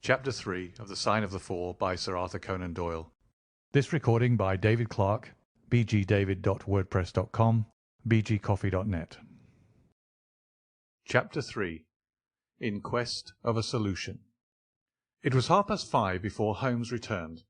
Chapter 3 of The Sign of the Four by Sir Arthur Conan Doyle. This recording by David Clarke, bgdavid.wordpress.com, bgcoffee.net. Chapter 3 In Quest of a Solution. It was 5:30 before Holmes returned.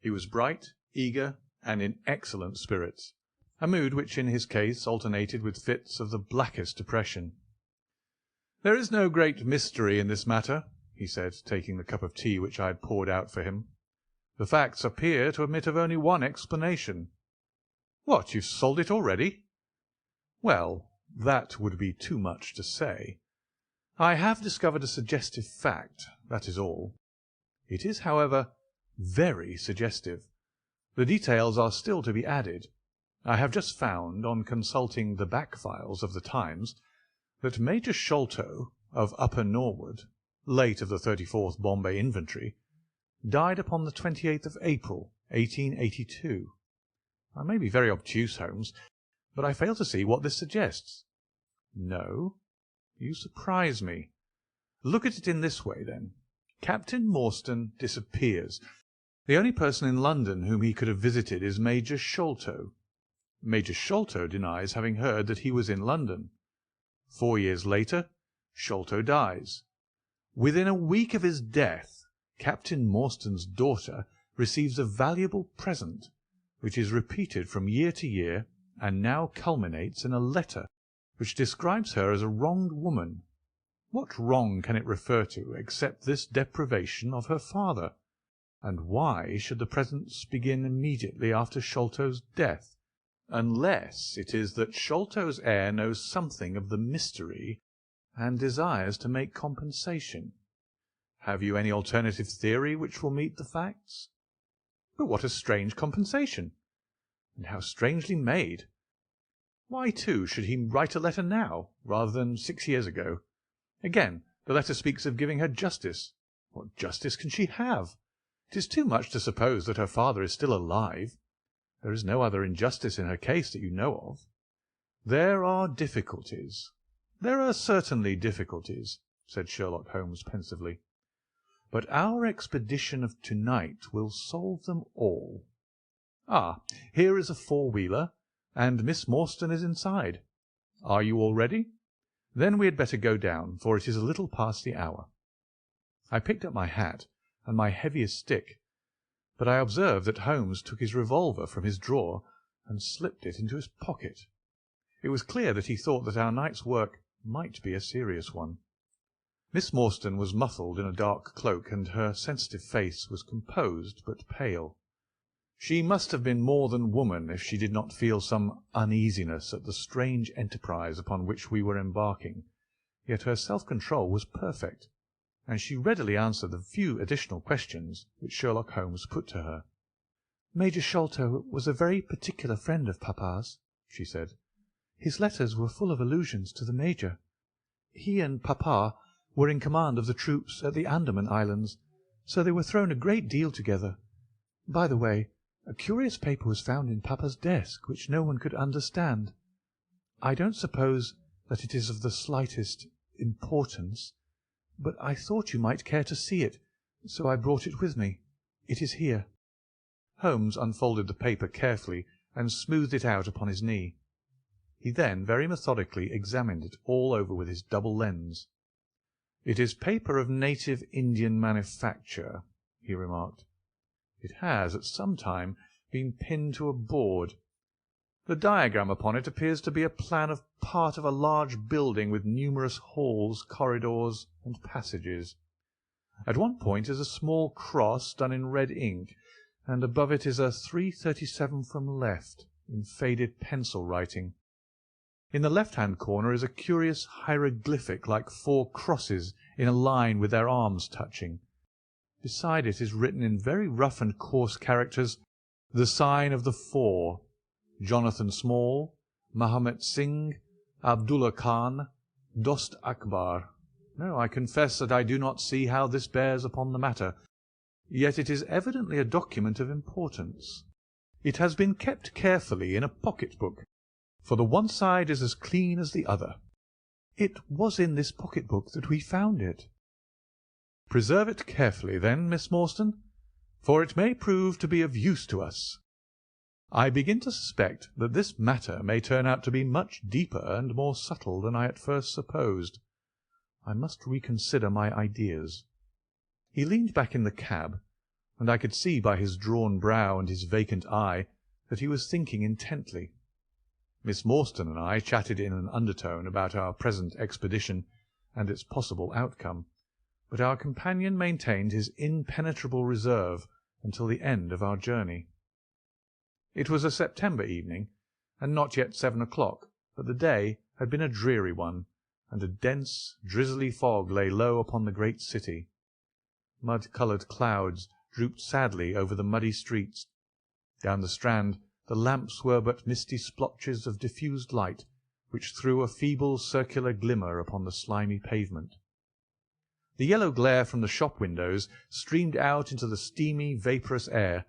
He was bright, eager, and in excellent spirits, a mood which in his case alternated with fits of the blackest depression. "There is no great mystery in this matter," he said, taking the cup of tea which I had poured out for him. "The facts appear to admit of only one explanation." "What, you've solved it already?" "Well, that would be too much to say. I have discovered a suggestive fact, that is all. It is, however, very suggestive. The details are still to be added. I have just found, on consulting the back files of the Times, that Major Sholto, of Upper Norwood, late of the 34th Bombay Infantry, died upon the 28th of April, 1882. I may be very obtuse, Holmes, but I fail to see what this suggests." "No? You surprise me. Look at it in this way, then. Captain Morstan disappears. The only person in London whom he could have visited is Major Sholto. Major Sholto denies having heard that he was in London. 4 years later, Sholto dies. Within a week of his death, Captain Morstan's daughter receives a valuable present, which is repeated from year to year, and now culminates in a letter which describes her as a wronged woman. What wrong can it refer to except this deprivation of her father? And why should the presents begin immediately after Sholto's death, unless it is that Sholto's heir knows something of the mystery and desires to make compensation? Have you any alternative theory which will meet the facts?" "But what a strange compensation! And how strangely made! Why, too, should he write a letter now, rather than 6 years ago? Again, the letter speaks of giving her justice. What justice can she have? It is too much to suppose that her father is still alive. There is no other injustice in her case that you know of." "There are difficulties. There are certainly difficulties," said Sherlock Holmes pensively. "But our expedition of to-night will solve them all. Ah, here is a four-wheeler, and Miss Morstan is inside. Are you all ready? Then we had better go down, for it is a little past the hour." I picked up my hat and my heaviest stick, but I observed that Holmes took his revolver from his drawer and slipped it into his pocket. It was clear that he thought that our night's work might be a serious one. Miss Morstan was muffled in a dark cloak, and her sensitive face was composed but pale. She must have been more than woman if she did not feel some uneasiness at the strange enterprise upon which we were embarking, yet her self-control was perfect, and she readily answered the few additional questions which Sherlock Holmes put to her. "Major Sholto was a very particular friend of Papa's," she said. "His letters were full of allusions to the Major. He and Papa were in command of the troops at the Andaman Islands, so they were thrown a great deal together. By the way, a curious paper was found in Papa's desk which no one could understand. I don't suppose that it is of the slightest importance, but I thought you might care to see it, so I brought it with me. It is here." Holmes unfolded the paper carefully and smoothed it out upon his knee. He then very methodically examined it all over with his double lens. "It is paper of native Indian manufacture," he remarked. "It has at some time been pinned to a board. The diagram upon it appears to be a plan of part of a large building with numerous halls, corridors, and passages. At one point is a small cross done in red ink, and above it is a 337 from left in faded pencil writing. In the left-hand corner is a curious hieroglyphic like 4 crosses in a line with their arms touching. Beside it is written in very rough and coarse characters, 'The Sign of the Four, Jonathan Small, Mahomet Singh, Abdullah Khan, Dost Akbar.' No, I confess that I do not see how this bears upon the matter, yet it is evidently a document of importance. It has been kept carefully in a pocket-book, for the one side is as clean as the other." "It was in this pocket-book that we found it." "Preserve it carefully, then, Miss Morstan, for it may prove to be of use to us. I begin to suspect that this matter may turn out to be much deeper and more subtle than I at first supposed. I must reconsider my ideas." He leaned back in the cab, and I could see by his drawn brow and his vacant eye that he was thinking intently. Miss Morstan and I chatted in an undertone about our present expedition and its possible outcome, but our companion maintained his impenetrable reserve until the end of our journey. It was a September evening, and not yet 7 o'clock, but the day had been a dreary one, and a dense, drizzly fog lay low upon the great city. Mud-coloured clouds drooped sadly over the muddy streets. Down the Strand the lamps were but misty splotches of diffused light, which threw a feeble circular glimmer upon the slimy pavement. The yellow glare from the shop windows streamed out into the steamy, vaporous air,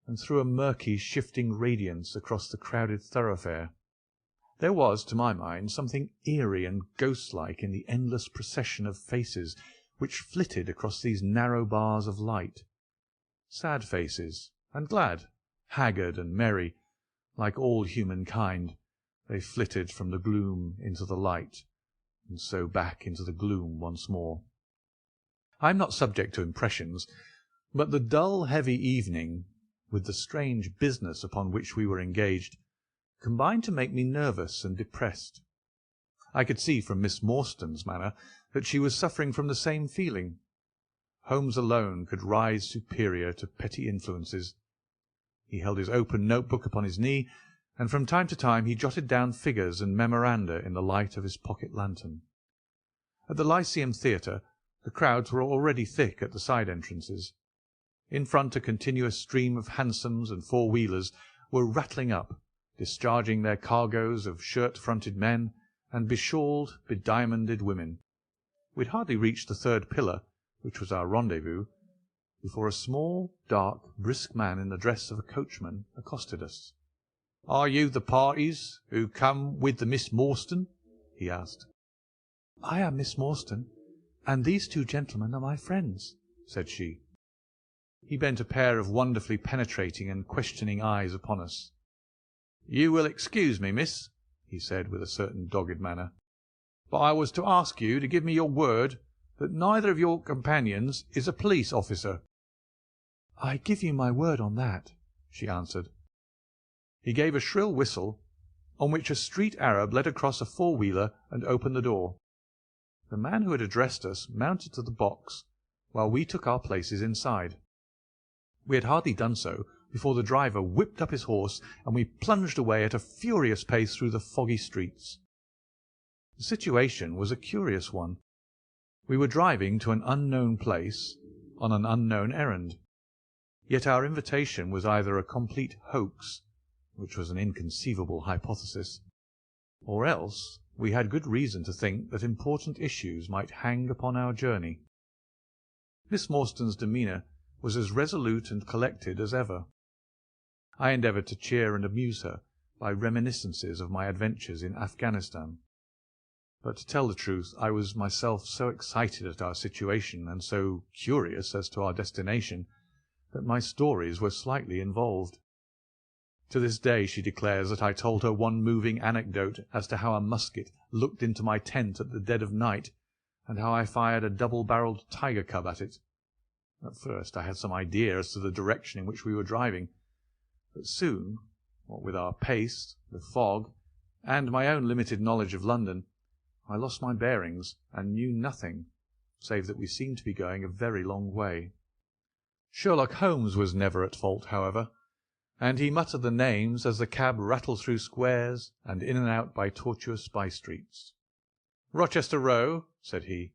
and threw a murky, shifting radiance across the crowded thoroughfare. There was, to my mind, something eerie and ghost-like in the endless procession of faces which flitted across these narrow bars of light. Sad faces, and glad, haggard and merry, like all humankind, they flitted from the gloom into the light, and so back into the gloom once more. I am not subject to impressions, but the dull, heavy evening, with the strange business upon which we were engaged, combined to make me nervous and depressed. I could see from Miss Morstan's manner that she was suffering from the same feeling. Holmes alone could rise superior to petty influences. He held his open notebook upon his knee, and from time to time he jotted down figures and memoranda in the light of his pocket lantern. At the Lyceum Theatre the crowds were already thick at the side entrances. In front a continuous stream of hansoms and four-wheelers were rattling up, discharging their cargoes of shirt-fronted men and beshawled, bediamonded women. We had hardly reached the third pillar, which was our rendezvous, before a small, dark, brisk man in the dress of a coachman accosted us. "Are you the parties who come with the Miss Morstan?" he asked. "I am Miss Morstan, and these two gentlemen are my friends," said she. He bent a pair of wonderfully penetrating and questioning eyes upon us. "You will excuse me, miss," he said with a certain dogged manner, "but I was to ask you to give me your word that neither of your companions is a police officer." "I give you my word on that," she answered. He gave a shrill whistle, on which a street Arab led across a four-wheeler and opened the door. The man who had addressed us mounted to the box, while we took our places inside. We had hardly done so before the driver whipped up his horse, and we plunged away at a furious pace through the foggy streets. The situation was a curious one. We were driving to an unknown place, on an unknown errand. Yet our invitation was either a complete hoax, which was an inconceivable hypothesis, or else we had good reason to think that important issues might hang upon our journey. Miss Morstan's demeanour was as resolute and collected as ever. I endeavoured to cheer and amuse her by reminiscences of my adventures in Afghanistan. But to tell the truth, I was myself so excited at our situation and so curious as to our destination that my stories were slightly involved. To this day she declares that I told her one moving anecdote as to how a musket looked into my tent at the dead of night, and how I fired a double-barrelled tiger cub at it. At first I had some idea as to the direction in which we were driving, but soon, what with our pace, the fog, and my own limited knowledge of London, I lost my bearings and knew nothing, save that we seemed to be going a very long way. Sherlock Holmes was never at fault, however, and he muttered the names as the cab rattled through squares and in and out by tortuous by-streets. "Rochester Row," said he.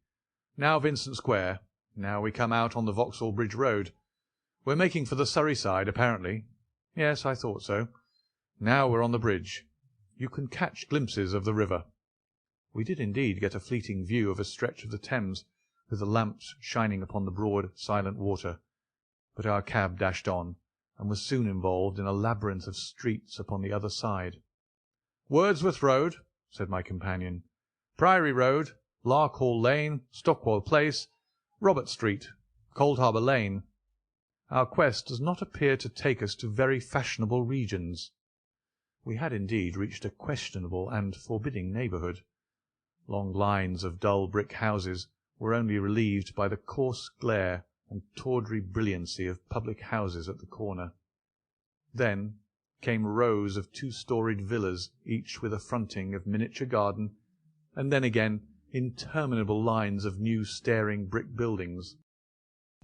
"Now Vincent Square. Now we come out on the Vauxhall Bridge Road. We're making for the Surrey side, apparently. Yes, I thought so. Now we're on the bridge. You can catch glimpses of the river." We did indeed get a fleeting view of a stretch of the Thames, with the lamps shining upon the broad, silent water, but our cab dashed on, and was soon involved in a labyrinth of streets upon the other side. "Wordsworth Road," said my companion, "Priory Road, Larkhall Lane, Stockwell Place, Robert Street, Coldharbour Lane. Our quest does not appear to take us to very fashionable regions." We had indeed reached a questionable and forbidding neighbourhood. Long lines of dull brick houses were only relieved by the coarse glare and tawdry brilliancy of public houses at the corner. Then came rows of two-storied villas, each with a fronting of miniature garden, and then again interminable lines of new staring brick buildings,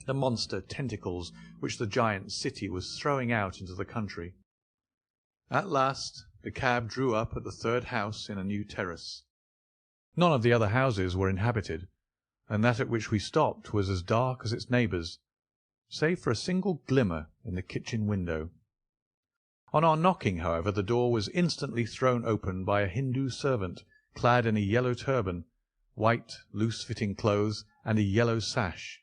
the monster tentacles which the giant city was throwing out into the country. At last the cab drew up at the third house in a new terrace. None of the other houses were inhabited, and that at which we stopped was as dark as its neighbours, save for a single glimmer in the kitchen window. On our knocking, however, the door was instantly thrown open by a Hindu servant, clad in a yellow turban, white, loose-fitting clothes, and a yellow sash.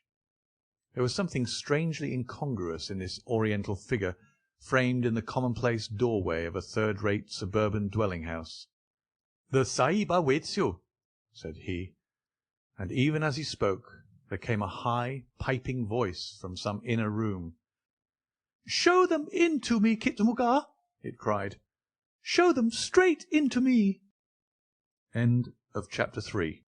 There was something strangely incongruous in this oriental figure, framed in the commonplace doorway of a third-rate suburban dwelling-house. "The Sahib awaits you," said he, and even as he spoke there came a high, piping voice from some inner room. "Show them in to me, Kitmutgar," it cried. "Show them straight in to me." End of chapter 3.